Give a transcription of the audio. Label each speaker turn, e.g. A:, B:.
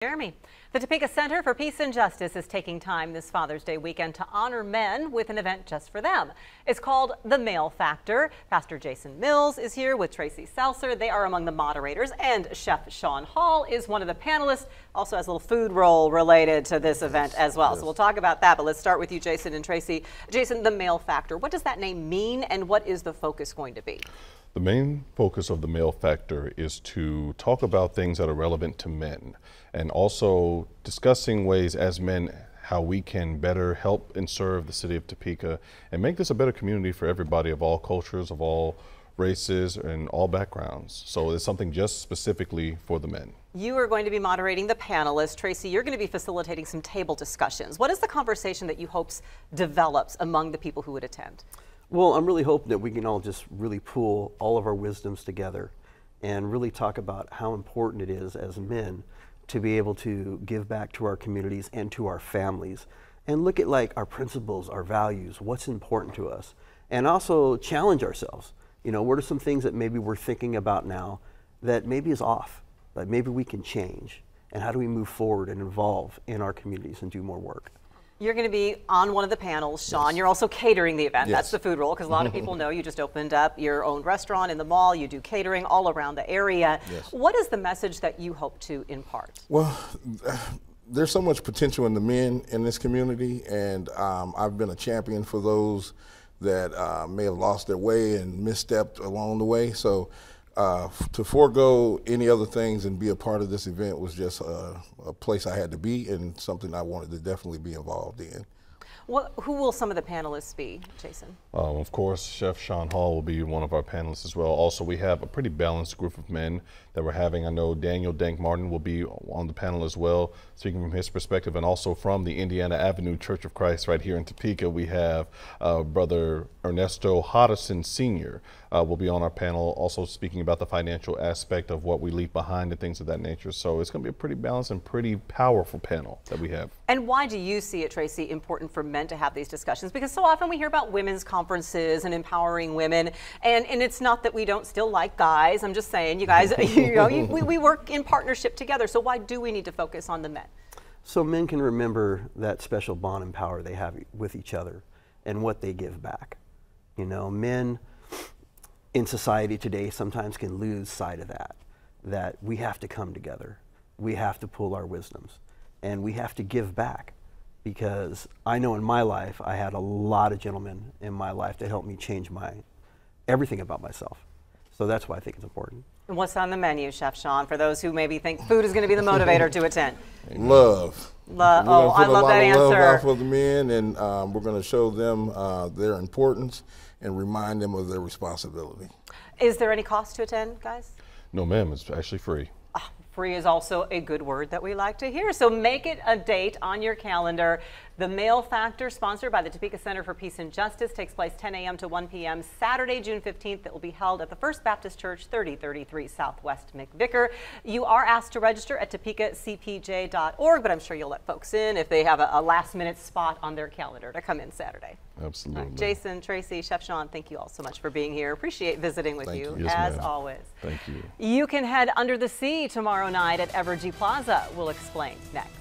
A: Jeremy. The Topeka Center for Peace and Justice is taking time this Father's Day weekend to honor men with an event just for them. It's called The Male Factor. Pastor Jason Mills is here with Tracy Seltzer. They are among the moderators, and Chef Sean Hall is one of the panelists. Also has a little food role related to this event as well. So we'll talk about that, but let's start with you, Jason and Tracy. Jason, The Male Factor. What does that name mean, and what is the focus going to be?
B: The main focus of the Male Factor is to talk about things that are relevant to men, and also discussing ways as men how we can better help and serve the city of Topeka and make this a better community for everybody of all cultures, of all races, and all backgrounds. So it's something just specifically for the men.
A: You are going to be moderating the panelists. Tracy, you're going to be facilitating some table discussions. What is the conversation that you hope develops among the people who would attend?
C: Well, I'm really hoping that we can all just really pool all of our wisdoms together and really talk about how important it is as men to be able to give back to our communities and to our families and look at like our principles, our values, what's important to us, and also challenge ourselves. You know, what are some things that maybe we're thinking about now that maybe is off, that maybe we can change, and how do we move forward and evolve in our communities and do more work?
A: You're going to be on one of the panels, Sean. Yes. You're also catering the event.
B: Yes.
A: That's the food role, because a lot of people know you just opened up your own restaurant in the mall. You do catering all around the area.
D: Yes.
A: What is the message that you hope to impart?
D: Well, there's so much potential in the men in this community, and I've been a champion for those that may have lost their way and misstepped along the way. So to forego any other things and be a part of this event was just a place I had to be and something I wanted to definitely be involved in.
A: Who will some of the panelists be, Jason?
B: Of course, Chef Sean Hall will be one of our panelists as well. Also, we have a pretty balanced group of men that we're having. I know Daniel Dank Martin will be on the panel as well, speaking from his perspective, and also from the Indiana Avenue Church of Christ right here in Topeka. We have Brother Ernesto Hodison Sr. Will be on our panel, also speaking about the financial aspect of what we leave behind and things of that nature. So it's going to be a pretty balanced and pretty powerful panel that we have.
A: And why do you see it, Tracy, important for men to have these discussions? Because so often we hear about women's conferences and empowering women, and it's not that we don't still like guys. I'm just saying, you guys, we work in partnership together. So why do we need to focus on the men?
C: So men can remember that special bond and power they have with each other and what they give back. You know, men in society today sometimes can lose sight of that we have to come together. We have to pool our wisdoms, and we have to give back. Because I know in my life, I had a lot of gentlemen in my life that helped me change everything about myself. So that's why I think it's important.
A: And what's on the menu, Chef Sean, for those who maybe think food is going to be the motivator to attend?
D: Love.
A: Oh, I love that answer.
D: Love out for the men, and we're going to show them their importance and remind them of their responsibility.
A: Is there any cost to attend, guys?
B: No, ma'am, it's actually free.
A: Free is also a good word that we like to hear. So make it a date on your calendar. The Male Factor, sponsored by the Topeka Center for Peace and Justice, takes place 10 a.m. to 1 p.m. Saturday, June 15th. It will be held at the First Baptist Church, 3033 Southwest McVicker. You are asked to register at topekacpj.org, but I'm sure you'll let folks in if they have a last-minute spot on their calendar to come in Saturday.
B: Absolutely.
A: Right. Jason, Tracy, Chef Sean, thank you all so much for being here. Appreciate visiting with you,
B: Yes,
A: as
B: ma'am.
A: always.
B: Thank you.
A: You can head under the sea tomorrow night at Evergy Plaza. We'll explain next.